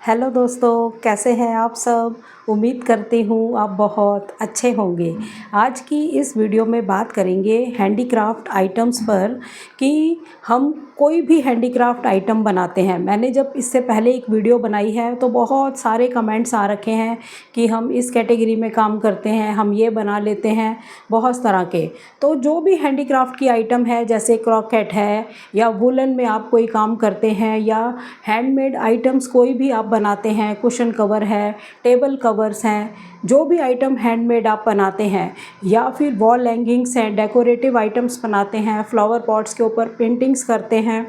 Hello दोस्तों, कैसे हैं आप सब। उम्मीद करती हूँ आप बहुत अच्छे होंगे। आज की इस वीडियो में बात करेंगे हैंडीक्राफ्ट आइटम्स पर कि हम कोई भी हैंडीक्राफ्ट आइटम बनाते हैं। मैंने जब इससे पहले एक वीडियो बनाई है तो बहुत सारे कमेंट्स आ रखे हैं कि हम इस कैटेगरी में काम करते हैं, हम ये बना लेते हैं, बहुत तरह के। तो जो भी हैंडीक्राफ्ट की आइटम है, जैसे क्रॉकेट है या वुलन में आप कोई काम करते हैं या हैंडमेड आइटम्स कोई भी आप बनाते हैं, कुशन कवर है, टेबल कवर्स हैं, जो भी आइटम हैंडमेड आप बनाते हैं या फिर वॉल हैंगिंग्स हैं, डेकोरेटिव आइटम्स बनाते हैं, फ्लावर पॉट्स के ऊपर पेंटिंग्स करते हैं,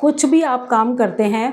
कुछ भी आप काम करते हैं।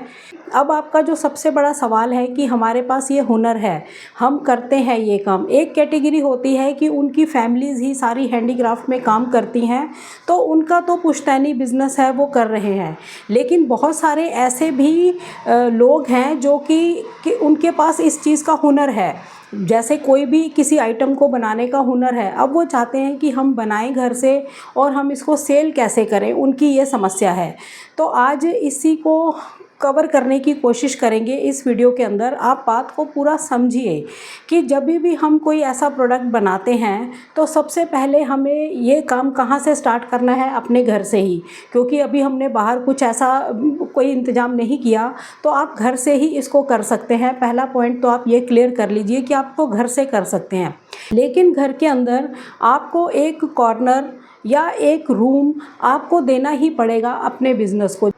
अब आपका जो सबसे बड़ा सवाल है कि हमारे पास ये हुनर है, हम करते हैं ये काम। एक कैटेगरी होती है कि उनकी फैमिलीज़ ही सारी हैंडीक्राफ्ट में काम करती हैं, तो उनका तो पुश्तैनी बिज़नेस है, वो कर रहे हैं। लेकिन बहुत सारे ऐसे भी लोग हैं जो कि उनके पास इस चीज़ का हुनर है। जैसे कोई भी किसी आइटम को बनाने का हुनर है, अब वो चाहते हैं कि हम बनाएं घर से और हम इसको सेल कैसे करें, उनकी ये समस्या है। तो आज इसी को कवर करने की कोशिश करेंगे इस वीडियो के अंदर। आप बात को पूरा समझिए कि जब भी हम कोई ऐसा प्रोडक्ट बनाते हैं तो सबसे पहले हमें ये काम कहाँ से स्टार्ट करना है, अपने घर से ही। क्योंकि अभी हमने बाहर कुछ ऐसा कोई इंतज़ाम नहीं किया, तो आप घर से ही इसको कर सकते हैं। पहला पॉइंट तो आप ये क्लियर कर लीजिए कि आपको घर से कर सकते हैं। लेकिन घर के अंदर आपको एक कॉर्नर या एक रूम आपको देना ही पड़ेगा अपने बिज़नेस को,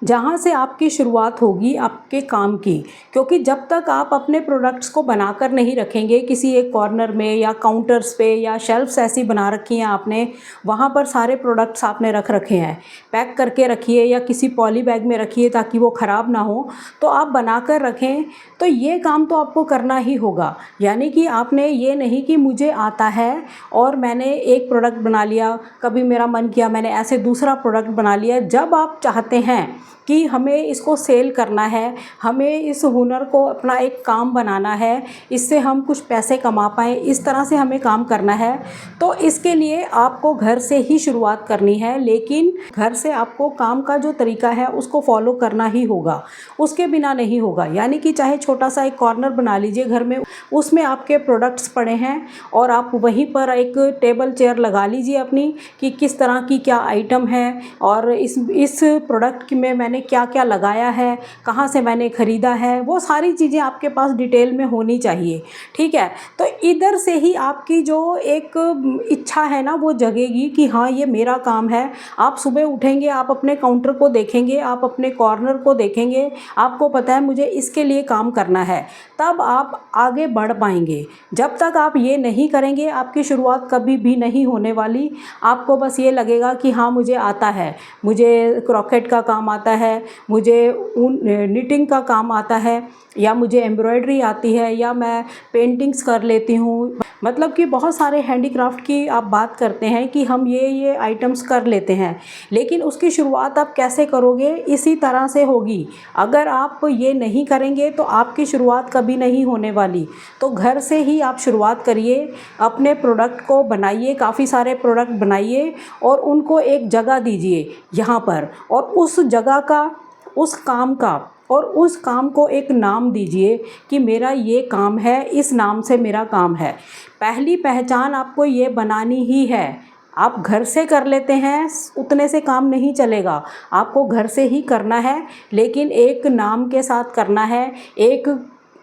जहाँ से आपकी शुरुआत होगी आपके काम की। क्योंकि जब तक आप अपने प्रोडक्ट्स को बनाकर नहीं रखेंगे किसी एक कॉर्नर में या काउंटर्स पे या शेल्फ्स ऐसी बना रखी हैं आपने, वहाँ पर सारे प्रोडक्ट्स आपने रख रखे हैं, पैक करके रखिए या किसी पॉली बैग में रखिए ताकि वो ख़राब ना हो। तो आप बनाकर रखें, तो ये काम तो आपको करना ही होगा। यानी कि आपने ये नहीं कि मुझे आता है और मैंने एक प्रोडक्ट बना लिया, कभी मेरा मन किया मैंने ऐसे दूसरा प्रोडक्ट बना लिया। जब आप चाहते हैं कि हमें इसको सेल करना है, हमें इस हुनर को अपना एक काम बनाना है, इससे हम कुछ पैसे कमा पाएँ, इस तरह से हमें काम करना है, तो इसके लिए आपको घर से ही शुरुआत करनी है। लेकिन घर से आपको काम का जो तरीका है उसको फॉलो करना ही होगा, उसके बिना नहीं होगा। यानी कि चाहे छोटा सा एक कॉर्नर बना लीजिए घर में, उसमें आपके प्रोडक्ट्स पड़े हैं और आप वहीं पर एक टेबल चेयर लगा लीजिए अपनी कि किस तरह की क्या आइटम है और इस प्रोडक्ट में मैंने क्या क्या लगाया है, कहाँ से मैंने ख़रीदा है, वो सारी चीज़ें आपके पास डिटेल में होनी चाहिए। ठीक है, तो इधर से ही आपकी जो एक इच्छा है ना वो जगेगी कि हाँ ये मेरा काम है। आप सुबह उठेंगे, आप अपने काउंटर को देखेंगे, आप अपने कॉर्नर को देखेंगे, आपको पता है मुझे इसके लिए काम करना है, तब आप आगे बढ़ पाएंगे। जब तक आप ये नहीं करेंगे आपकी शुरुआत कभी भी नहीं होने वाली। आपको बस ये लगेगा कि हाँ मुझे आता है, मुझे क्रॉकेट का काम आता है, मुझे निटिंग का काम आता है, या मुझे एम्ब्रॉयडरी आती है, या मैं पेंटिंग्स कर लेती हूँ। मतलब कि बहुत सारे हैंडीक्राफ्ट की आप बात करते हैं कि हम ये आइटम्स कर लेते हैं, लेकिन उसकी शुरुआत आप कैसे करोगे, इसी तरह से होगी। अगर आप ये नहीं करेंगे तो आपकी शुरुआत कभी नहीं होने वाली। तो घर से ही आप शुरुआत करिए, अपने प्रोडक्ट को बनाइए, काफ़ी सारे प्रोडक्ट बनाइए और उनको एक जगह दीजिए यहाँ पर, और उस जगह का, उस काम का और उस काम को एक नाम दीजिए कि मेरा ये काम है, इस नाम से मेरा काम है। पहली पहचान आपको ये बनानी ही है। आप घर से कर लेते हैं, उतने से काम नहीं चलेगा, आपको घर से ही करना है, लेकिन एक नाम के साथ करना है, एक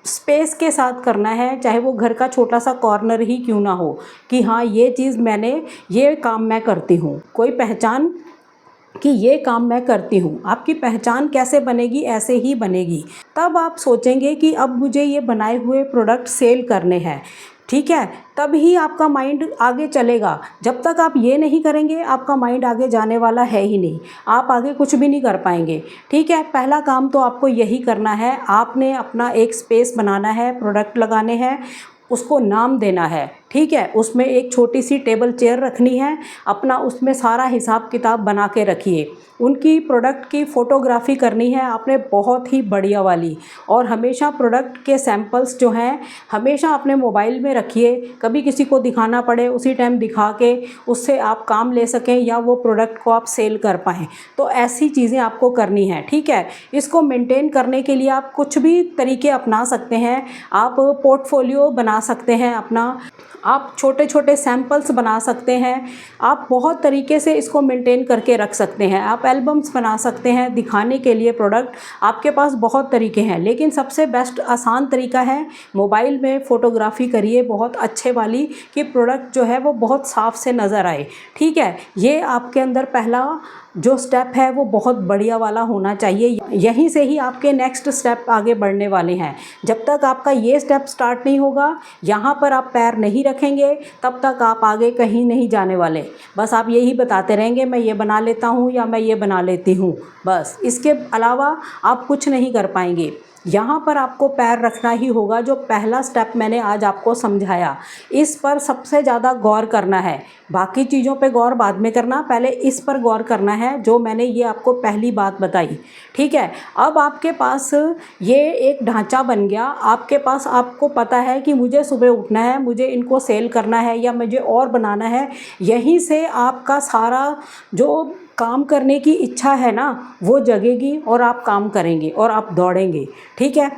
स्पेस के साथ करना है, चाहे वो घर का छोटा सा कॉर्नर ही क्यों ना हो, कि हाँ ये चीज़ मैंने, ये काम मैं करती हूँ। कोई पहचान कि ये काम मैं करती हूँ। आपकी पहचान कैसे बनेगी, ऐसे ही बनेगी। तब आप सोचेंगे कि अब मुझे ये बनाए हुए प्रोडक्ट सेल करने हैं। ठीक है, तब ही आपका माइंड आगे चलेगा। जब तक आप ये नहीं करेंगे आपका माइंड आगे जाने वाला है ही नहीं, आप आगे कुछ भी नहीं कर पाएंगे। ठीक है, पहला काम तो आपको यही करना है। आपने अपना एक स्पेस बनाना है, प्रोडक्ट लगाने हैं, उसको नाम देना है। ठीक है। उसमें एक छोटी सी टेबल चेयर रखनी है, अपना उसमें सारा हिसाब किताब बना के रखिए। उनकी प्रोडक्ट की फ़ोटोग्राफी करनी है आपने बहुत ही बढ़िया वाली, और हमेशा प्रोडक्ट के सैंपल्स जो हैं हमेशा अपने मोबाइल में रखिए। कभी किसी को दिखाना पड़े उसी टाइम दिखा के उससे आप काम ले सकें या वो प्रोडक्ट को आप सेल कर पाएँ, तो ऐसी चीज़ें आपको करनी है, ठीक है। इसको मेंटेन करने के लिए आप कुछ भी तरीके अपना सकते हैं। आप पोर्टफोलियो बना सकते हैं अपना, आप छोटे छोटे सैंपल्स बना सकते हैं, आप बहुत तरीके से इसको मेंटेन करके रख सकते हैं। आप एल्बम्स बना सकते हैं दिखाने के लिए प्रोडक्ट, आपके पास बहुत तरीके हैं, लेकिन सबसे बेस्ट आसान तरीका है मोबाइल में फ़ोटोग्राफी करिए बहुत अच्छे वाली, कि प्रोडक्ट जो है वो बहुत साफ़ से नज़र आए, ठीक है। ये आपके अंदर पहला जो स्टेप है वो बहुत बढ़िया वाला होना चाहिए। यहीं से ही आपके नेक्स्ट स्टेप आगे बढ़ने वाले हैं। जब तक आपका ये स्टेप स्टार्ट नहीं होगा, यहाँ पर आप पैर नहीं रखेंगे, तब तक आप आगे कहीं नहीं जाने वाले। बस आप यही बताते रहेंगे मैं ये बना लेता हूँ या मैं ये बना लेती हूँ, बस इसके अलावा आप कुछ नहीं कर पाएंगे। यहाँ पर आपको पैर रखना ही होगा। जो पहला स्टेप मैंने आज आपको समझाया, इस पर सबसे ज़्यादा गौर करना है। बाकी चीज़ों पे गौर बाद में करना, पहले इस पर गौर करना है जो मैंने ये आपको पहली बात बताई, ठीक है। अब आपके पास ये एक ढांचा बन गया, आपके पास आपको पता है कि मुझे सुबह उठना है, मुझे इनको सेल करना है या मुझे और बनाना है। यहीं से आपका सारा जो काम करने की इच्छा है ना वो जगेगी और आप काम करेंगे और आप दौड़ेंगे, ठीक है।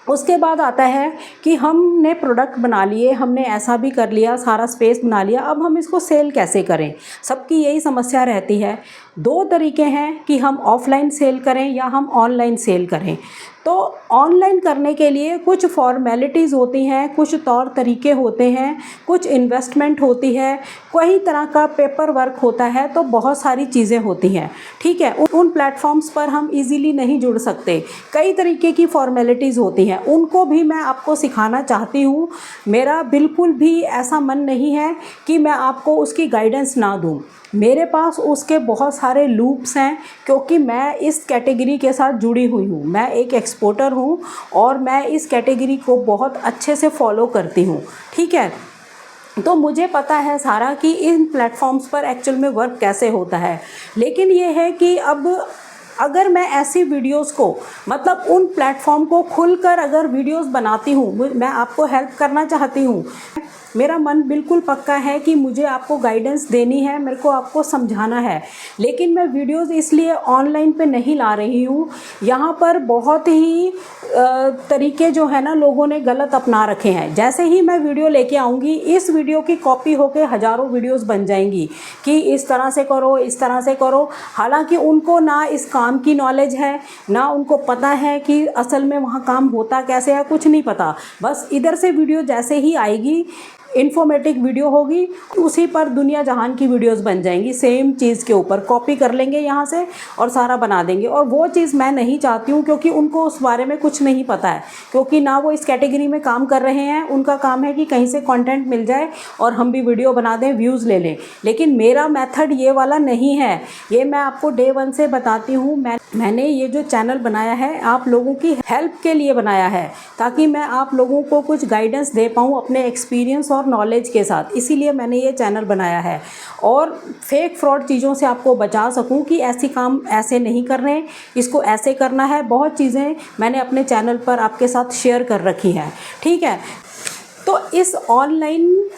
उसके बाद आता है कि हमने प्रोडक्ट बना लिए, हमने ऐसा भी कर लिया, सारा स्पेस बना लिया, अब हम इसको सेल कैसे करें। सबकी यही समस्या रहती है। दो तरीके हैं कि हम ऑफ़लाइन सेल करें या हम ऑनलाइन सेल करें। तो ऑनलाइन करने के लिए कुछ फॉर्मेलिटीज़ होती हैं, कुछ तौर तरीके होते हैं, कुछ इन्वेस्टमेंट होती है, कई तरह का पेपर वर्क होता है, तो बहुत सारी चीज़ें होती हैं, ठीक है। उन प्लेटफॉर्म्स पर हम इजीली नहीं जुड़ सकते, कई तरीके की फॉर्मेलिटीज़ होती हैं, उनको भी मैं आपको सिखाना चाहती हूँ। मेरा बिल्कुल भी ऐसा मन नहीं है कि मैं आपको उसकी गाइडेंस ना दूँ। मेरे पास उसके बहुत सारे लूप्स हैं, क्योंकि मैं इस कैटेगरी के साथ जुड़ी हुई हूँ। मैं एक एक्सपोर्टर हूँ और मैं इस कैटेगरी को बहुत अच्छे से फॉलो करती हूँ, ठीक है। तो मुझे पता है सारा कि इन प्लेटफॉर्म्स पर एक्चुअल में वर्क कैसे होता है। लेकिन ये है कि अब अगर मैं ऐसी वीडियोस को, मतलब उन प्लेटफॉर्म को खुलकर अगर वीडियोस बनाती हूँ, मैं आपको हेल्प करना चाहती हूँ, मेरा मन बिल्कुल पक्का है कि मुझे आपको गाइडेंस देनी है, मेरे को आपको समझाना है, लेकिन मैं वीडियोस इसलिए ऑनलाइन पे नहीं ला रही हूँ। यहाँ पर बहुत ही तरीके जो है ना लोगों ने गलत अपना रखे हैं। जैसे ही मैं वीडियो लेके आऊँगी, इस वीडियो की कॉपी होके हज़ारों वीडियोस बन जाएंगी कि इस तरह से करो, इस तरह से करो। हालांकि उनको ना इस काम की नॉलेज है, ना उनको पता है कि असल में वहाँ काम होता कैसे है, कुछ नहीं पता। बस इधर से वीडियो जैसे ही आएगी, इन्फॉर्मेटिव वीडियो होगी, उसी पर दुनिया जहान की वीडियोस बन जाएंगी, सेम चीज़ के ऊपर कॉपी कर लेंगे यहाँ से और सारा बना देंगे। और वो चीज़ मैं नहीं चाहती हूँ, क्योंकि उनको उस बारे में कुछ नहीं पता है, क्योंकि ना वो इस कैटेगरी में काम कर रहे हैं। उनका काम है कि कहीं से कंटेंट मिल जाए और हम भी वीडियो बना दें, व्यूज़ ले लें। लेकिन मेरा मेथड ये वाला नहीं है, ये मैं आपको डे वन से बताती हूँ। मैंने ये जो चैनल बनाया है आप लोगों की हेल्प के लिए बनाया है, ताकि मैं आप लोगों को कुछ गाइडेंस दे पाऊँ अपने एक्सपीरियंस और नॉलेज के साथ। इसीलिए मैंने ये चैनल बनाया है, और फेक फ्रॉड चीज़ों से आपको बचा सकूं कि ऐसी काम ऐसे नहीं करने, इसको ऐसे करना है। बहुत चीज़ें मैंने अपने चैनल पर आपके साथ शेयर कर रखी हैं, ठीक है। तो इस ऑनलाइन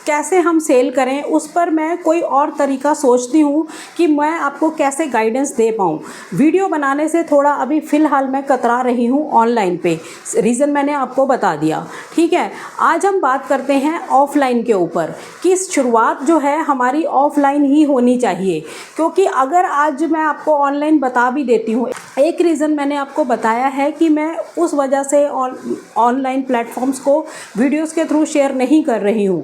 कैसे हम सेल करें, उस पर मैं कोई और तरीका सोचती हूँ कि मैं आपको कैसे गाइडेंस दे पाऊँ। वीडियो बनाने से थोड़ा अभी फ़िलहाल मैं कतरा रही हूँ ऑनलाइन पे, रीज़न मैंने आपको बता दिया, ठीक है। आज हम बात करते हैं ऑफ़लाइन के ऊपर, कि शुरुआत जो है हमारी ऑफ़लाइन ही होनी चाहिए। क्योंकि अगर आज मैं आपको ऑनलाइन बता भी देती हूँ, एक रीज़न मैंने आपको बताया है कि मैं उस वजह से ऑनलाइन प्लेटफॉर्म्स को वीडियोज़ के थ्रू शेयर नहीं कर रही हूँ।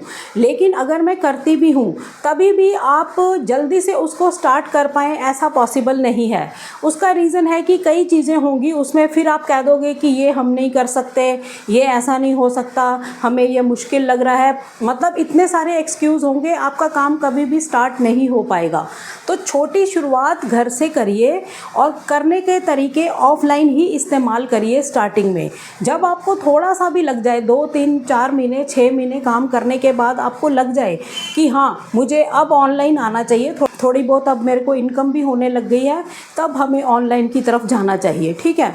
लेकिन अगर मैं करती भी हूँ तभी भी आप जल्दी से उसको स्टार्ट कर पाएँ ऐसा पॉसिबल नहीं है। उसका रीज़न है कि कई चीज़ें होंगी उसमें, फिर आप कह दोगे कि ये हम नहीं कर सकते, ये ऐसा नहीं हो सकता, हमें ये मुश्किल लग रहा है, मतलब इतने सारे एक्सक्यूज़ होंगे, आपका काम कभी भी स्टार्ट नहीं हो पाएगा। तो छोटी शुरुआत घर से करिए और करने के तरीके ऑफलाइन ही इस्तेमाल करिए स्टार्टिंग में। जब आपको थोड़ा सा भी लग जाए, 2 3 4 महीने 6 महीने काम करने के बाद आपको लग जाए कि हाँ मुझे अब ऑनलाइन आना चाहिए, थोड़ी बहुत अब मेरे को इनकम भी होने लग गई है, तब हमें ऑनलाइन की तरफ जाना चाहिए। ठीक है,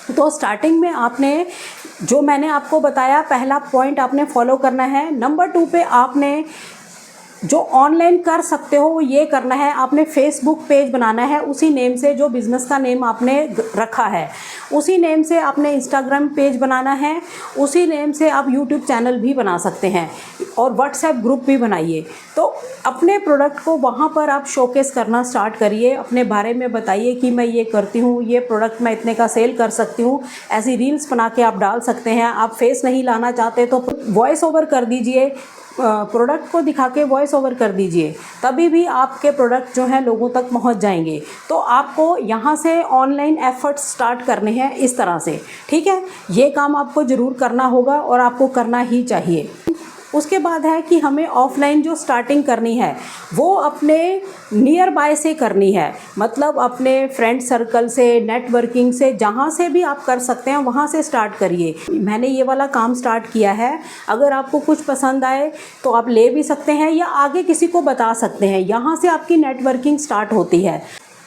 तो स्टार्टिंग में आपने जो मैंने आपको बताया पहला पॉइंट आपने फॉलो करना है। नंबर 2 पे आपने जो ऑनलाइन कर सकते हो वो ये करना है, आपने फेसबुक पेज बनाना है उसी नेम से, जो बिज़नेस का नेम आपने रखा है उसी नेम से आपने इंस्टाग्राम पेज बनाना है, उसी नेम से आप यूट्यूब चैनल भी बना सकते हैं और व्हाट्सएप ग्रुप भी बनाइए। तो अपने प्रोडक्ट को वहाँ पर आप शोकेस करना स्टार्ट करिए, अपने बारे में बताइए कि मैं ये करती हूँ, ये प्रोडक्ट मैं इतने का सेल कर सकती हूँ। ऐसी रील्स बना के आप डाल सकते हैं। आप फेस नहीं लाना चाहते तो वॉइस ओवर कर दीजिए, प्रोडक्ट को दिखा के वॉइस ओवर कर दीजिए, तभी भी आपके प्रोडक्ट जो है लोगों तक पहुंच जाएंगे। तो आपको यहाँ से ऑनलाइन एफर्ट्स स्टार्ट करने हैं इस तरह से। ठीक है, ये काम आपको ज़रूर करना होगा और आपको करना ही चाहिए। उसके बाद है कि हमें ऑफलाइन जो स्टार्टिंग करनी है वो अपने नियर बाय से करनी है, मतलब अपने फ्रेंड सर्कल से, नेटवर्किंग से, जहाँ से भी आप कर सकते हैं वहाँ से स्टार्ट करिए। मैंने ये वाला काम स्टार्ट किया है, अगर आपको कुछ पसंद आए तो आप ले भी सकते हैं या आगे किसी को बता सकते हैं, यहाँ से आपकी नेटवर्किंग स्टार्ट होती है।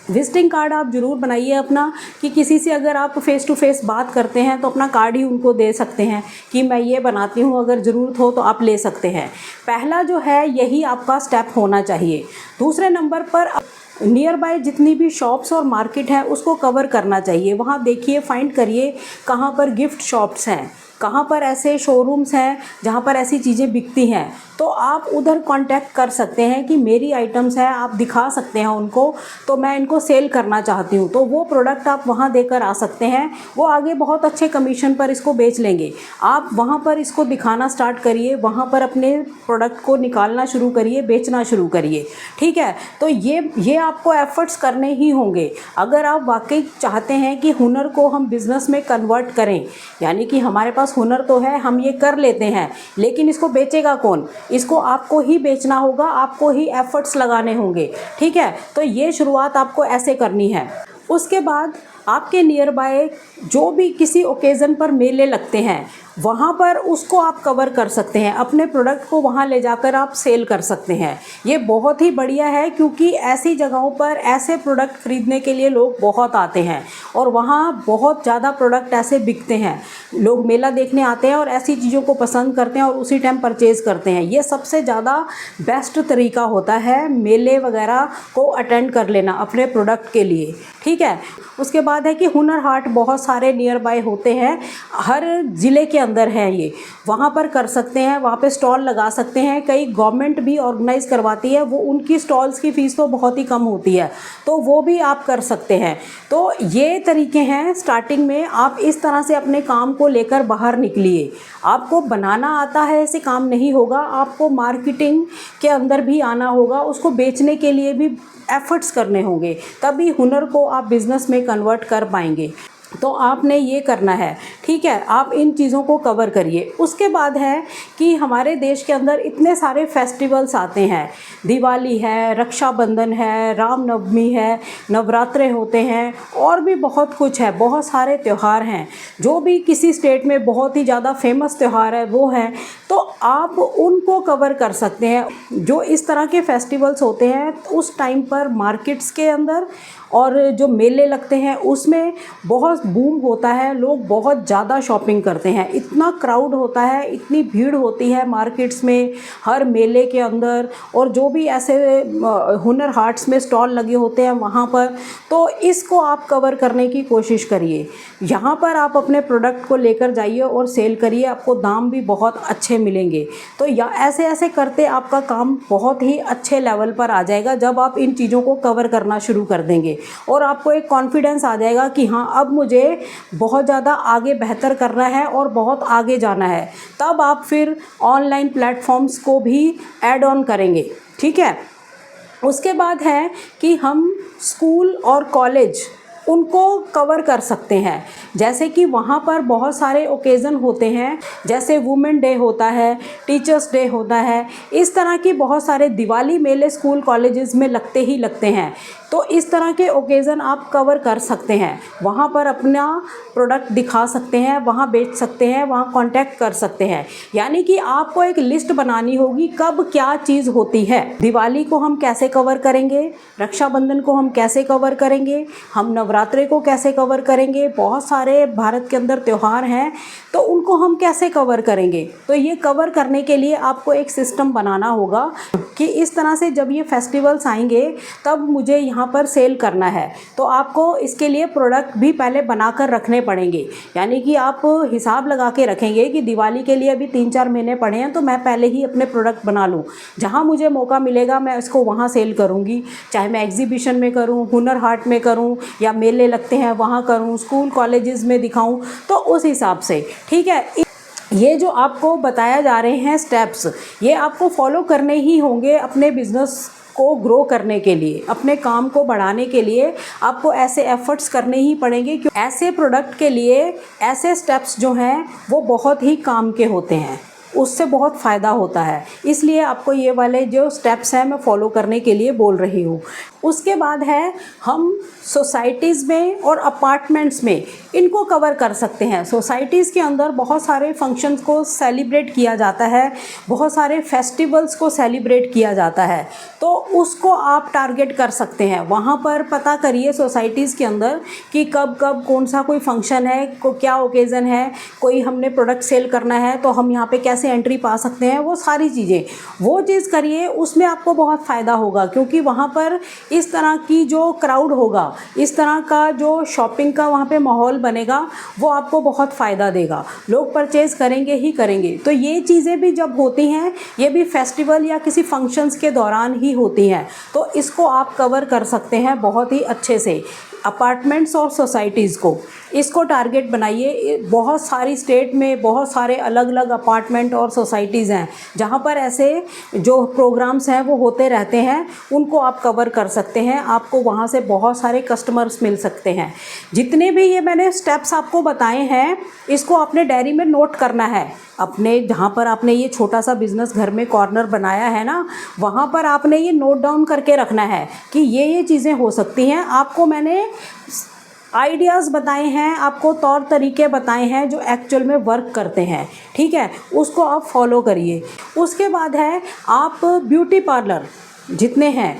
विजिटिंग कार्ड आप ज़रूर बनाइए अपना, कि किसी से अगर आप फ़ेस टू फेस बात करते हैं तो अपना कार्ड ही उनको दे सकते हैं कि मैं ये बनाती हूँ, अगर ज़रूरत हो तो आप ले सकते हैं। पहला जो है यही आपका स्टेप होना चाहिए। दूसरे नंबर पर नियर बाय जितनी भी शॉप्स और मार्केट है उसको कवर करना चाहिए। वहाँ देखिए, फाइंड करिए कहाँ पर गिफ्ट शॉप्स हैं, कहाँ पर ऐसे शोरूम्स हैं जहाँ पर ऐसी चीज़ें बिकती हैं, तो आप उधर कांटेक्ट कर सकते हैं कि मेरी आइटम्स है, आप दिखा सकते हैं उनको, तो मैं इनको सेल करना चाहती हूँ, तो वो प्रोडक्ट आप वहाँ देकर आ सकते हैं। वो आगे बहुत अच्छे कमीशन पर इसको बेच लेंगे। आप वहाँ पर इसको दिखाना स्टार्ट करिए, वहाँ पर अपने प्रोडक्ट को निकालना शुरू करिए, बेचना शुरू करिए। ठीक है, तो ये आपको एफर्ट्स करने ही होंगे अगर आप वाकई चाहते हैं कि हुनर को हम बिज़नेस में कन्वर्ट करें। यानी कि हमारे पास हुनर तो है, हम ये कर लेते हैं, लेकिन इसको बेचेगा कौन? इसको आपको ही बेचना होगा, आपको ही एफर्ट्स लगाने होंगे। ठीक है, तो ये शुरुआत आपको ऐसे करनी है। उसके बाद आपके नियर बाय जो भी किसी ओकेज़न पर मेले लगते हैं वहाँ पर उसको आप कवर कर सकते हैं, अपने प्रोडक्ट को वहाँ ले जाकर आप सेल कर सकते हैं। ये बहुत ही बढ़िया है, क्योंकि ऐसी जगहों पर ऐसे प्रोडक्ट ख़रीदने के लिए लोग बहुत आते हैं और वहाँ बहुत ज़्यादा प्रोडक्ट ऐसे बिकते हैं। लोग मेला देखने आते हैं और ऐसी चीज़ों को पसंद करते हैं और उसी टाइम परचेज़ करते हैं। ये सबसे ज़्यादा बेस्ट तरीका होता है मेले वगैरह को अटेंड कर लेना अपने प्रोडक्ट के लिए। ठीक है, उसके बाद है कि हुनर हाट बहुत सारे नियर बाय होते हैं, हर ज़िले के अंदर है ये, वहाँ पर कर सकते हैं, वहाँ पे स्टॉल लगा सकते हैं। कई गवर्नमेंट भी ऑर्गेनाइज़ करवाती है, वो उनकी स्टॉल्स की फ़ीस तो बहुत ही कम होती है, तो वो भी आप कर सकते हैं। तो ये तरीके हैं स्टार्टिंग में, आप इस तरह से अपने काम को लेकर बाहर निकलिए। आपको बनाना आता है ऐसे काम नहीं होगा, आपको मार्केटिंग के अंदर भी आना होगा, उसको बेचने के लिए भी एफर्ट्स करने होंगे, तभी हुनर को आप बिज़नेस में कन्वर्ट कर पाएंगे। तो आपने ये करना है। ठीक है, आप इन चीज़ों को कवर करिए। उसके बाद है कि हमारे देश के अंदर इतने सारे फेस्टिवल्स आते हैं, दिवाली है, रक्षाबंधन है, रामनवमी है, नवरात्रे होते हैं और भी बहुत कुछ है, बहुत सारे त्यौहार हैं। जो भी किसी स्टेट में बहुत ही ज़्यादा फेमस त्यौहार है वो हैं, तो आप उनको कवर कर सकते हैं। जो इस तरह के फेस्टिवल्स होते हैं उस टाइम पर मार्केट्स के अंदर और जो मेले लगते हैं उसमें बहुत बूम होता है, लोग बहुत ज़्यादा शॉपिंग करते हैं, इतना क्राउड होता है, इतनी भीड़ होती है मार्केट्स में, हर मेले के अंदर, और जो भी ऐसे हुनर हाट्स में स्टॉल लगे होते हैं वहाँ पर। तो इसको आप कवर करने की कोशिश करिए। यहाँ पर आप अपने प्रोडक्ट को लेकर जाइए और सेल करिए, आपको दाम भी बहुत अच्छे मिलेंगे। तो या ऐसे ऐसे करते आपका काम बहुत ही अच्छे लेवल पर आ जाएगा जब आप इन चीज़ों को कवर करना शुरू कर देंगे, और आपको एक कॉन्फिडेंस आ जाएगा कि हाँ, अब मुझे बहुत ज़्यादा आगे बेहतर करना है और बहुत आगे जाना है। तब आप फिर ऑनलाइन प्लेटफॉर्म्स को भी ऐड ऑन करेंगे। ठीक है। उसके बाद है कि हम स्कूल और कॉलेज उनको कवर कर सकते हैं। जैसे कि वहाँ पर बहुत सारे ओकेज़न होते हैं, जैसे वुमेन डे होता है, टीचर्स डे होता है, इस तरह की बहुत सारे दिवाली मेले स्कूल कॉलेजेस में लगते ही लगते हैं। तो इस तरह के ओकेज़न आप कवर कर सकते हैं, वहाँ पर अपना प्रोडक्ट दिखा सकते हैं, वहाँ बेच सकते हैं, वहाँ कांटेक्ट कर सकते हैं। यानी कि आपको एक लिस्ट बनानी होगी कब क्या चीज़ होती है। दिवाली को हम कैसे कवर करेंगे, रक्षाबंधन को हम कैसे कवर करेंगे, हम नवरात्रे को कैसे कवर करेंगे, बहुत सारे भारत के अंदर त्यौहार हैं, तो उनको हम कैसे कवर करेंगे। तो ये कवर करने के लिए आपको एक सिस्टम बनाना होगा कि इस तरह से जब ये फेस्टिवल्स आएंगे तब मुझे यहाँ पर सेल करना है। तो आपको इसके लिए प्रोडक्ट भी पहले बनाकर रखने पड़ेंगे। यानी कि आप हिसाब लगा के रखेंगे कि दिवाली के लिए अभी 3-4 महीने पड़े हैं, तो मैं पहले ही अपने प्रोडक्ट बना लूँ। जहाँ मुझे मौका मिलेगा मैं इसको वहाँ सेल करूँगी, चाहे मैं एग्जीबिशन में करूँ, हुनर हाट में करूँ, या मेले लगते हैं वहाँ करूँ, स्कूल कॉलेजेस में दिखाऊँ, तो उस हिसाब से। ठीक है। ये जो आपको बताया जा रहे हैं स्टेप्स, ये आपको फॉलो करने ही होंगे अपने बिजनेस को ग्रो करने के लिए, अपने काम को बढ़ाने के लिए आपको ऐसे एफर्ट्स करने ही पड़ेंगे। क्योंकि ऐसे प्रोडक्ट के लिए ऐसे स्टेप्स जो हैं वो बहुत ही काम के होते हैं, उससे बहुत फ़ायदा होता है। इसलिए आपको ये वाले जो स्टेप्स हैं मैं फॉलो करने के लिए बोल रही हूँ। उसके बाद है हम सोसाइटीज़ में और अपार्टमेंट्स में इनको कवर कर सकते हैं। सोसाइटीज़ के अंदर बहुत सारे फंक्शंस को सेलिब्रेट किया जाता है, बहुत सारे फेस्टिवल्स को सेलिब्रेट किया जाता है, तो उसको आप टारगेट कर सकते हैं। वहाँ पर पता करिए सोसाइटीज़ के अंदर कि कब कब कौन सा कोई फंक्शन है, क्या ओकेज़न है, कोई हमने प्रोडक्ट सेल करना है तो हम यहाँ पे कैसे एंट्री पा सकते हैं, वो सारी चीज़ें, वो चीज़ करिए, उसमें आपको बहुत फ़ायदा होगा। क्योंकि वहाँ पर इस तरह की जो क्राउड होगा, इस तरह का जो शॉपिंग का वहाँ पे माहौल बनेगा, वो आपको बहुत फ़ायदा देगा, लोग परचेज़ करेंगे ही करेंगे। तो ये चीज़ें भी जब होती हैं, ये भी फेस्टिवल या किसी फंक्शंस के दौरान ही होती हैं, तो इसको आप कवर कर सकते हैं बहुत ही अच्छे से। अपार्टमेंट्स और सोसाइटीज़ को, इसको टारगेट बनाइए। बहुत सारी स्टेट में बहुत सारे अलग अलग अपार्टमेंट और सोसाइटीज़ हैं जहाँ पर ऐसे जो प्रोग्राम्स हैं वो होते रहते हैं, उनको आप कवर कर सकते हैं। आपको वहाँ से बहुत सारे कस्टमर्स मिल सकते हैं। जितने भी ये मैंने स्टेप्स आपको बताए हैं, इसको अपने डायरी में नोट करना है। अपने जहाँ पर आपने ये छोटा सा बिज़नेस घर में कॉर्नर बनाया है ना, वहाँ पर आपने ये नोट डाउन करके रखना है कि ये चीज़ें हो सकती हैं। आपको मैंने आइडियाज़ बताए हैं, आपको तौर तरीके बताए हैं जो एक्चुअल में वर्क करते हैं। ठीक है, उसको आप फॉलो करिए। उसके बाद है आप ब्यूटी पार्लर जितने हैं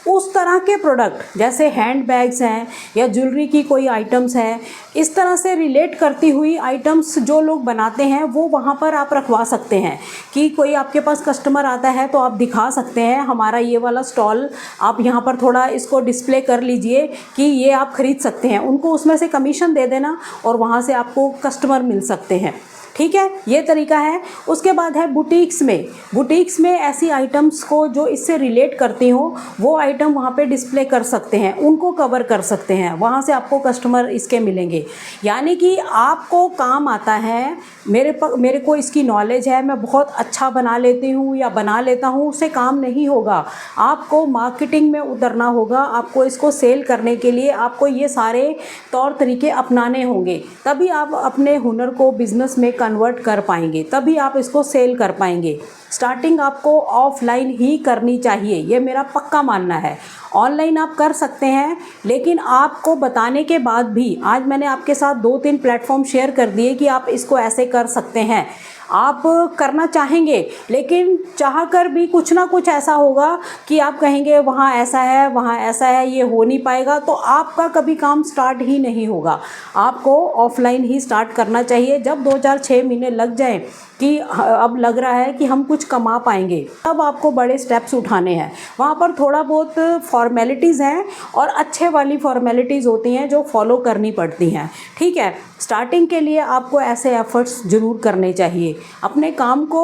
उस तरह के प्रोडक्ट, जैसे हैंड बैग्स हैं या ज्वेलरी की कोई आइटम्स हैं, इस तरह से रिलेट करती हुई आइटम्स जो लोग बनाते हैं वो वहाँ पर आप रखवा सकते हैं। कि कोई आपके पास कस्टमर आता है तो आप दिखा सकते हैं हमारा ये वाला स्टॉल, आप यहाँ पर थोड़ा इसको डिस्प्ले कर लीजिए कि ये आप ख़रीद सकते हैं। उनको उसमें से कमीशन दे देना और वहाँ से आपको कस्टमर मिल सकते हैं। ठीक है, ये तरीका है। उसके बाद है बुटीक्स में ऐसी आइटम्स को जो इससे रिलेट करती हो वो आइटम वहाँ पे डिस्प्ले कर सकते हैं, उनको कवर कर सकते हैं, वहाँ से आपको कस्टमर इसके मिलेंगे। यानी कि आपको काम आता है, मेरे को इसकी नॉलेज है, मैं बहुत अच्छा बना लेती हूँ या बना लेता हूँ, उससे काम नहीं होगा। आपको मार्केटिंग में उतरना होगा, आपको इसको सेल करने के लिए आपको ये सारे तौर तरीके अपनाने होंगे, तभी आप अपने हुनर को बिज़नेस में कन्वर्ट कर पाएंगे, तभी आप इसको सेल कर पाएंगे। स्टार्टिंग आपको ऑफलाइन ही करनी चाहिए, ये मेरा पक्का मानना है। ऑनलाइन आप कर सकते हैं, लेकिन आपको बताने के बाद भी आज मैंने आपके साथ 2-3 प्लेटफॉर्म शेयर कर दिए कि आप इसको ऐसे कर सकते हैं। आप करना चाहेंगे, लेकिन चाहकर भी कुछ ना कुछ ऐसा होगा कि आप कहेंगे वहाँ ऐसा है, वहाँ ऐसा है, ये हो नहीं पाएगा, तो आपका कभी काम स्टार्ट ही नहीं होगा। आपको ऑफलाइन ही स्टार्ट करना चाहिए। जब 2-4-6 महीने लग जाएं कि अब लग रहा है कि हम कुछ कमा पाएंगे, तब आपको बड़े स्टेप्स उठाने हैं। वहाँ पर थोड़ा बहुत फॉर्मेलिटीज़ हैं और अच्छे वाली फॉर्मेलिटीज़ होती हैं जो फॉलो करनी पड़ती हैं। ठीक है, स्टार्टिंग के लिए आपको ऐसे एफ़र्ट्स ज़रूर करने चाहिए। अपने काम को,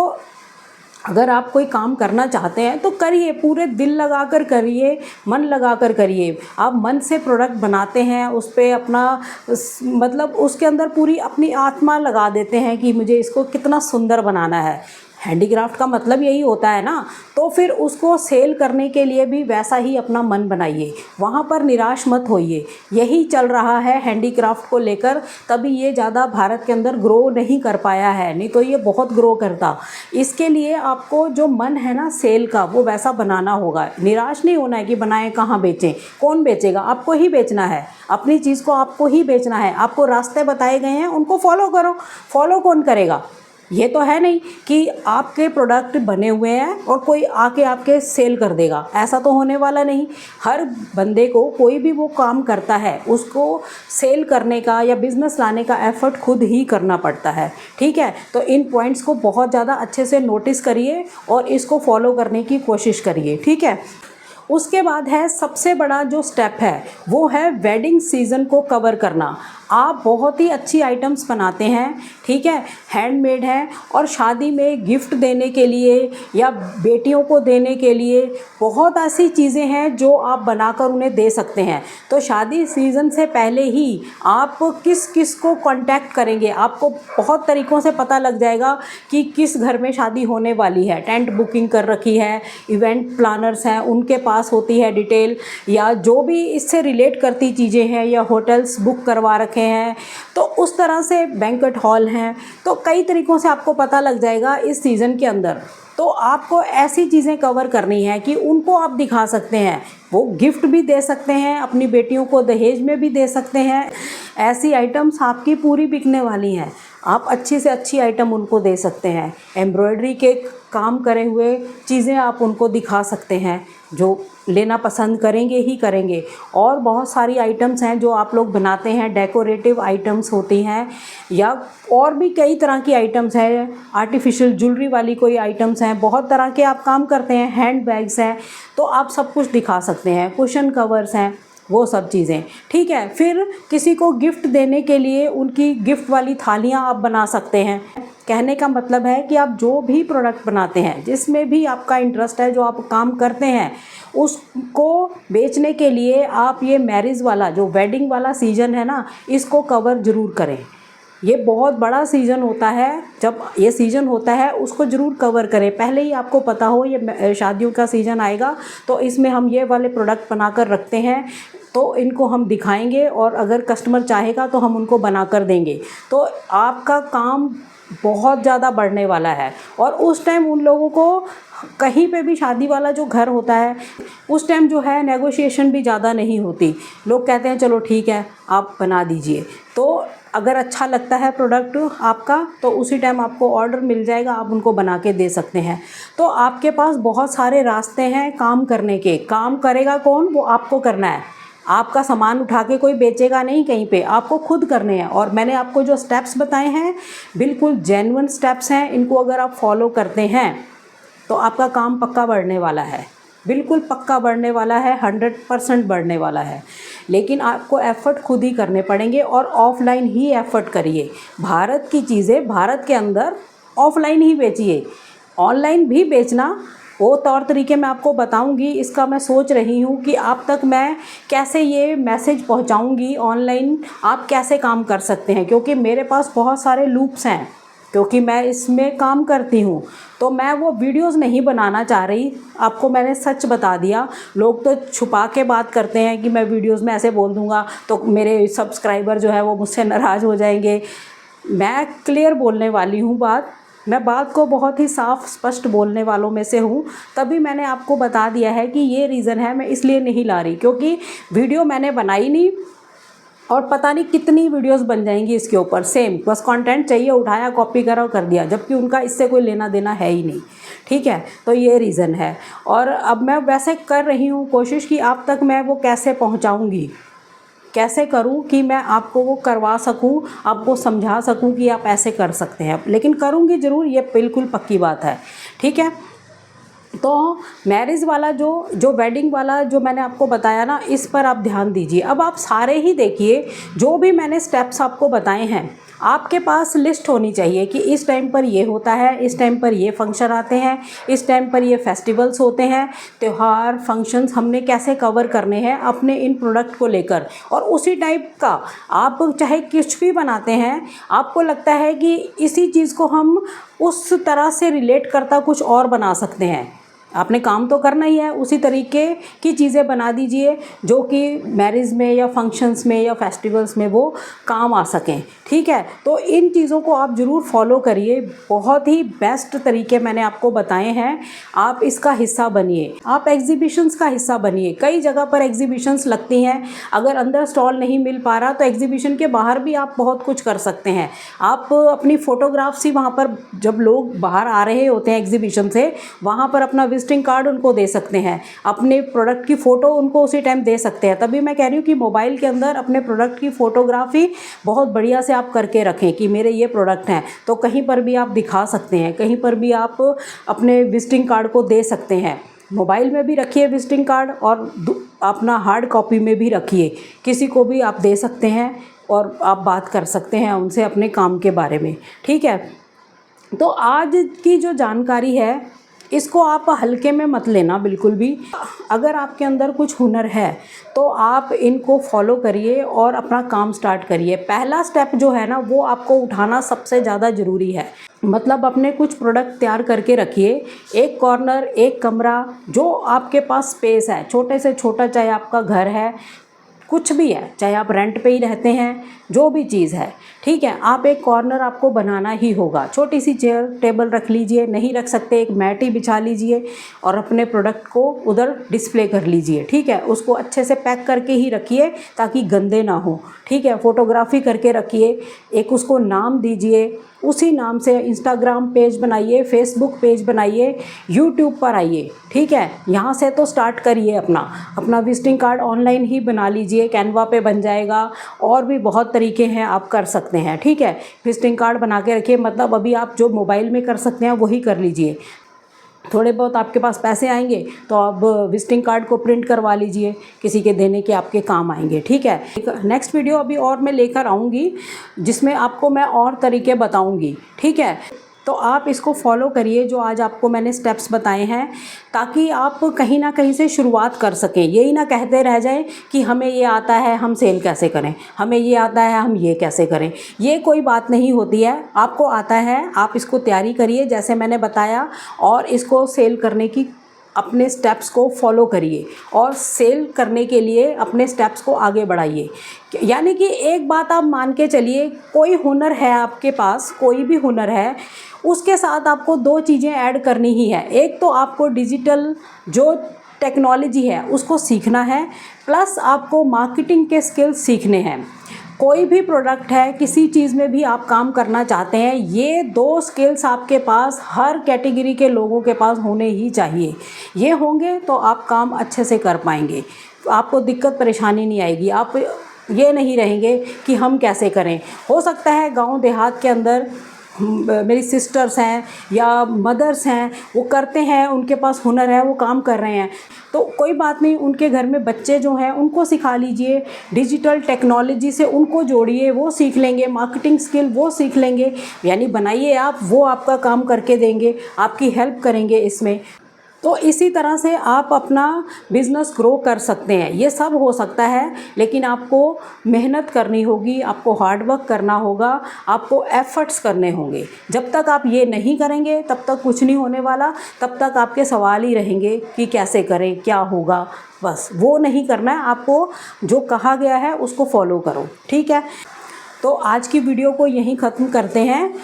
अगर आप कोई काम करना चाहते हैं तो करिए, पूरे दिल लगाकर करिए, मन लगाकर करिए। आप मन से प्रोडक्ट बनाते हैं, उस पे अपना मतलब उसके अंदर पूरी अपनी आत्मा लगा देते हैं कि मुझे इसको कितना सुंदर बनाना है। हैंडीक्राफ्ट का मतलब यही होता है ना, तो फिर उसको सेल करने के लिए भी वैसा ही अपना मन बनाइए, वहाँ पर निराश मत होइए। यही चल रहा है हैंडीक्राफ्ट को लेकर, तभी ये ज़्यादा भारत के अंदर ग्रो नहीं कर पाया है, नहीं तो ये बहुत ग्रो करता। इसके लिए आपको जो मन है ना सेल का, वो वैसा बनाना होगा। निराश नहीं होना है कि बनाएं कहाँ बेचें, कौन बेचेगा, आपको ही बेचना है, अपनी चीज़ को आपको ही बेचना है। आपको रास्ते बताए गए हैं, उनको फॉलो करो। फॉलो कौन करेगा? ये तो है नहीं कि आपके प्रोडक्ट बने हुए हैं और कोई आके आपके सेल कर देगा, ऐसा तो होने वाला नहीं। हर बंदे को, कोई भी वो काम करता है, उसको सेल करने का या बिज़नेस लाने का एफ़र्ट खुद ही करना पड़ता है। ठीक है, तो इन पॉइंट्स को बहुत ज़्यादा अच्छे से नोटिस करिए और इसको फॉलो करने की कोशिश करिए। ठीक है, उसके बाद है सबसे बड़ा जो स्टेप है, वो है वेडिंग सीज़न को कवर करना। आप बहुत ही अच्छी आइटम्स बनाते हैं, ठीक है, हैंडमेड हैं, और शादी में गिफ्ट देने के लिए या बेटियों को देने के लिए बहुत ऐसी चीज़ें हैं जो आप बनाकर उन्हें दे सकते हैं। तो शादी सीज़न से पहले ही आप किस किस को कांटेक्ट करेंगे, आपको बहुत तरीक़ों से पता लग जाएगा कि किस घर में शादी होने वाली है। टेंट बुकिंग कर रखी है, इवेंट प्लानर्स हैं, उनके पास होती है डिटेल, या जो भी इससे रिलेट करती चीज़ें हैं, या होटल्स बुक करवा रखे हैं, तो उस तरह से बैंक्वेट हॉल हैं। तो कई तरीक़ों से आपको पता लग जाएगा इस सीज़न के अंदर। तो आपको ऐसी चीज़ें कवर करनी है कि उनको आप दिखा सकते हैं, वो गिफ्ट भी दे सकते हैं, अपनी बेटियों को दहेज में भी दे सकते हैं। ऐसी आइटम्स आपकी पूरी बिकने वाली हैं, आप अच्छी से अच्छी आइटम उनको दे सकते हैं। एम्ब्रॉयडरी के काम करे हुए चीज़ें आप उनको दिखा सकते हैं, जो लेना पसंद करेंगे ही करेंगे। और बहुत सारी आइटम्स हैं जो आप लोग बनाते हैं, डेकोरेटिव आइटम्स होती हैं, या और भी कई तरह की आइटम्स हैं, आर्टिफिशियल ज्वेलरी वाली कोई आइटम्स हैं, बहुत तरह के आप काम करते हैं, हैंड बैग्स हैं, तो आप सब कुछ दिखा सकते हैं, कुशन कवर्स हैं, वो सब चीज़ें। ठीक है, फिर किसी को गिफ्ट देने के लिए उनकी गिफ्ट वाली थालियाँ आप बना सकते हैं। कहने का मतलब है कि आप जो भी प्रोडक्ट बनाते हैं, जिसमें भी आपका इंटरेस्ट है, जो आप काम करते हैं, उसको बेचने के लिए आप ये मैरिज वाला, जो वेडिंग वाला सीज़न है ना, इसको कवर ज़रूर करें। ये बहुत बड़ा सीज़न होता है, जब ये सीज़न होता है उसको ज़रूर कवर करें। पहले ही आपको पता हो ये शादियों का सीज़न आएगा, तो इसमें हम ये वाले प्रोडक्ट बनाकर रखते हैं, तो इनको हम दिखाएंगे, और अगर कस्टमर चाहेगा तो हम उनको बनाकर देंगे। तो आपका काम बहुत ज़्यादा बढ़ने वाला है। और उस टाइम उन लोगों को, कहीं पे भी शादी वाला जो घर होता है, उस टाइम जो है नेगोशिएशन भी ज़्यादा नहीं होती। लोग कहते हैं चलो ठीक है आप बना दीजिए। तो अगर अच्छा लगता है प्रोडक्ट आपका, तो उसी टाइम आपको ऑर्डर मिल जाएगा, आप उनको बना के दे सकते हैं। तो आपके पास बहुत सारे रास्ते हैं काम करने के। काम करेगा कौन? वो आपको करना है। आपका सामान उठा के कोई बेचेगा नहीं कहीं पे, आपको खुद करने हैं। और मैंने आपको जो स्टेप्स बताए हैं, बिल्कुल जेन्युइन स्टेप्स हैं। इनको अगर आप फॉलो करते हैं तो आपका काम पक्का बढ़ने वाला है, बिल्कुल पक्का बढ़ने वाला है, 100% बढ़ने वाला है। लेकिन आपको एफ़र्ट खुद ही करने पड़ेंगे, और ऑफ़लाइन ही एफ़र्ट करिए। भारत की चीज़ें भारत के अंदर ऑफ़लाइन ही बेचिए। ऑनलाइन भी बेचना, वो तौर तरीके मैं आपको बताऊंगी। इसका मैं सोच रही हूँ कि आप तक मैं कैसे ये मैसेज पहुँचाऊँगी, ऑनलाइन आप कैसे काम कर सकते हैं, क्योंकि मेरे पास बहुत सारे लूप्स हैं, क्योंकि मैं इसमें काम करती हूँ। तो मैं वो वीडियोस नहीं बनाना चाह रही, आपको मैंने सच बता दिया। लोग तो छुपा के बात करते हैं कि मैं वीडियोस में ऐसे बोल दूँगा तो मेरे सब्सक्राइबर जो है वो मुझसे नाराज़ हो जाएंगे। मैं क्लियर बोलने वाली हूँ बात, मैं बात को बहुत ही साफ स्पष्ट बोलने वालों में से हूँ। तभी मैंने आपको बता दिया है कि ये रीज़न है, मैं इसलिए नहीं ला रही, क्योंकि वीडियो मैंने बनाई नहीं और पता नहीं कितनी वीडियोस बन जाएंगी इसके ऊपर सेम, बस कंटेंट चाहिए, उठाया, कॉपी करा और कर दिया, जबकि उनका इससे कोई लेना देना है ही नहीं। ठीक है, तो ये रीज़न है। और अब मैं वैसे कर रही हूँ कोशिश कि आप तक मैं वो कैसे पहुँचाऊँगी, कैसे करूं कि मैं आपको वो करवा सकूं, आपको समझा सकूं कि आप ऐसे कर सकते हैं। लेकिन करूंगी ज़रूर, ये बिल्कुल पक्की बात है। ठीक है, तो मैरिज वाला जो वेडिंग वाला जो मैंने आपको बताया ना, इस पर आप ध्यान दीजिए। अब आप सारे ही देखिए, जो भी मैंने स्टेप्स आपको बताए हैं, आपके पास लिस्ट होनी चाहिए कि इस टाइम पर ये होता है, इस टाइम पर ये फंक्शन आते हैं, इस टाइम पर ये फेस्टिवल्स होते हैं, त्यौहार फंक्शंस हमने कैसे कवर करने हैं अपने इन प्रोडक्ट को लेकर। और उसी टाइप का आप चाहे कुछ भी बनाते हैं, आपको लगता है कि इसी चीज़ को हम उस तरह से रिलेट करता कुछ और बना सकते हैं, आपने काम तो करना ही है, उसी तरीके की चीज़ें बना दीजिए जो कि मैरिज में या फंक्शंस में या फेस्टिवल्स में वो काम आ सकें। ठीक है, तो इन चीज़ों को आप ज़रूर फॉलो करिए। बहुत ही बेस्ट तरीके मैंने आपको बताए हैं, आप इसका हिस्सा बनिए, आप एग्जीबिशंस का हिस्सा बनिए। कई जगह पर एग्जीबिशंस लगती हैं, अगर अंदर स्टॉल नहीं मिल पा रहा तो एग्जीबिशन के बाहर भी आप बहुत कुछ कर सकते हैं। आप अपनी फ़ोटोग्राफ्स ही वहाँ पर, जब लोग बाहर आ रहे होते हैं एग्जीबिशन से, वहाँ पर अपना विजिटिंग कार्ड उनको दे सकते हैं, अपने प्रोडक्ट की फ़ोटो उनको उसी टाइम दे सकते हैं। तभी मैं कह रही हूँ कि मोबाइल के अंदर अपने प्रोडक्ट की फ़ोटोग्राफी बहुत बढ़िया से आप करके रखें कि मेरे ये प्रोडक्ट हैं, तो कहीं पर भी आप दिखा सकते हैं, कहीं पर भी आप अपने विजिटिंग कार्ड को दे सकते हैं। मोबाइल में भी रखिए विजिटिंग कार्ड, और अपना हार्ड कॉपी में भी रखिए, किसी को भी आप दे सकते हैं और आप बात कर सकते हैं उनसे अपने काम के बारे में। ठीक है, तो आज की जो जानकारी है इसको आप हल्के में मत लेना बिल्कुल भी। अगर आपके अंदर कुछ हुनर है तो आप इनको फॉलो करिए और अपना काम स्टार्ट करिए। पहला स्टेप जो है ना, वो आपको उठाना सबसे ज़्यादा ज़रूरी है। मतलब अपने कुछ प्रोडक्ट तैयार करके रखिए, एक कॉर्नर, एक कमरा, जो आपके पास स्पेस है, छोटे से छोटा, चाहे आपका घर है, कुछ भी है, चाहे आप रेंट पे ही रहते हैं, जो भी चीज़ है, ठीक है, आप एक कॉर्नर आपको बनाना ही होगा। छोटी सी चेयर टेबल रख लीजिए, नहीं रख सकते एक मैट ही बिछा लीजिए और अपने प्रोडक्ट को उधर डिस्प्ले कर लीजिए। ठीक है, उसको अच्छे से पैक करके ही रखिए ताकि गंदे ना हो। ठीक है, फ़ोटोग्राफी करके रखिए, एक उसको नाम दीजिए, उसी नाम से इंस्टाग्राम पेज बनाइए, फेसबुक पेज बनाइए, यूट्यूब पर आइए। ठीक है, यहाँ से तो स्टार्ट करिए। अपना विजिटिंग कार्ड ऑनलाइन ही बना लीजिए, कैनवा पे बन जाएगा, और भी बहुत तरीके हैं आप कर सकते हैं। ठीक है, विजिटिंग कार्ड बना के रखिए, मतलब अभी आप जो मोबाइल में कर सकते हैं वही कर लीजिए। थोड़े बहुत आपके पास पैसे आएंगे तो आप विजिटिंग कार्ड को प्रिंट करवा लीजिए, किसी के देने के आपके काम आएंगे। ठीक है, नेक्स्ट वीडियो अभी और मैं लेकर आऊँगी जिसमें आपको मैं और तरीके बताऊँगी। ठीक है, तो आप इसको फॉलो करिए जो आज आपको मैंने स्टेप्स बताए हैं, ताकि आप कहीं ना कहीं से शुरुआत कर सकें। यही ना कहते रह जाएं कि हमें ये आता है, हम सेल कैसे करें, हमें ये आता है, हम ये कैसे करें। ये कोई बात नहीं होती है, आपको आता है, आप इसको तैयारी करिए जैसे मैंने बताया, और इसको सेल करने की अपने स्टेप्स को फॉलो करिए और सेल करने के लिए अपने स्टेप्स को आगे बढ़ाइए। यानी कि एक बात आप मान के चलिए, कोई हुनर है आपके पास, कोई भी हुनर है, उसके साथ आपको दो चीज़ें ऐड करनी ही है। एक तो आपको डिजिटल जो टेक्नोलॉजी है उसको सीखना है, प्लस आपको मार्केटिंग के स्किल्स सीखने हैं। कोई भी प्रोडक्ट है, किसी चीज़ में भी आप काम करना चाहते हैं, ये दो स्किल्स आपके पास हर कैटेगरी के लोगों के पास होने ही चाहिए। ये होंगे तो आप काम अच्छे से कर पाएंगे, आपको दिक्कत परेशानी नहीं आएगी। आप ये नहीं रहेंगे कि हम कैसे करें। हो सकता है गांव देहात के अंदर मेरी सिस्टर्स हैं या मदर्स हैं, वो करते हैं, उनके पास हुनर है, वो काम कर रहे हैं, तो कोई बात नहीं, उनके घर में बच्चे जो हैं उनको सिखा लीजिए, डिजिटल टेक्नोलॉजी से उनको जोड़िए, वो सीख लेंगे, मार्केटिंग स्किल वो सीख लेंगे। यानी बनाइए आप, वो आपका काम करके देंगे, आपकी हेल्प करेंगे इसमें। तो इसी तरह से आप अपना बिज़नेस ग्रो कर सकते हैं। ये सब हो सकता है, लेकिन आपको मेहनत करनी होगी, आपको हार्ड वर्क करना होगा, आपको एफर्ट्स करने होंगे। जब तक आप ये नहीं करेंगे तब तक कुछ नहीं होने वाला, तब तक आपके सवाल ही रहेंगे कि कैसे करें, क्या होगा। बस वो नहीं करना है, आपको जो कहा गया है उसको फॉलो करो। ठीक है, तो आज की वीडियो को यहीं ख़त्म करते हैं।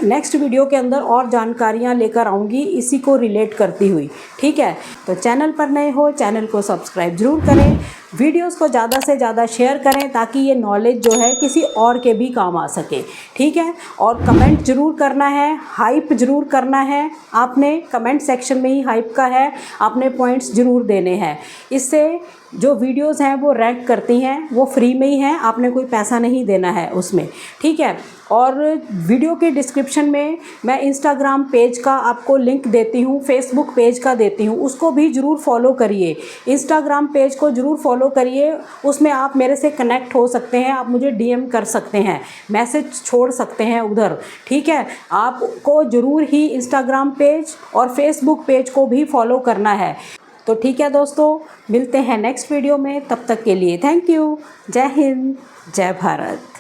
नेक्स्ट वीडियो के अंदर और जानकारियाँ लेकर आऊँगी इसी को रिलेट करती हुई। ठीक है, तो चैनल पर नए हो, चैनल को सब्सक्राइब ज़रूर करें, वीडियोस को ज़्यादा से ज़्यादा शेयर करें ताकि ये नॉलेज जो है किसी और के भी काम आ सके। ठीक है, और कमेंट ज़रूर करना है, हाइप ज़रूर करना है, आपने कमेंट सेक्शन में ही हाइप का है, आपने पॉइंट्स ज़रूर देने हैं। इससे जो वीडियोस हैं वो रैंक करती हैं, वो फ्री में ही हैं, आपने कोई पैसा नहीं देना है उसमें, ठीक है। और वीडियो के डिस्क्रिप्शन में मैं इंस्टाग्राम पेज का आपको लिंक देती हूँ, फेसबुक पेज का देती हूँ, उसको भी ज़रूर फॉलो करिए। इंस्टाग्राम पेज को ज़रूर फॉलो करिए, उसमें आप मेरे से कनेक्ट हो सकते हैं, आप मुझे डीएम कर सकते हैं, मैसेज छोड़ सकते हैं उधर, ठीक है। आपको ज़रूर ही इंस्टाग्राम पेज और फेसबुक पेज को भी फॉलो करना है। तो ठीक है दोस्तों, मिलते हैं नेक्स्ट वीडियो में, तब तक के लिए थैंक यू। जय हिंद, जय भारत।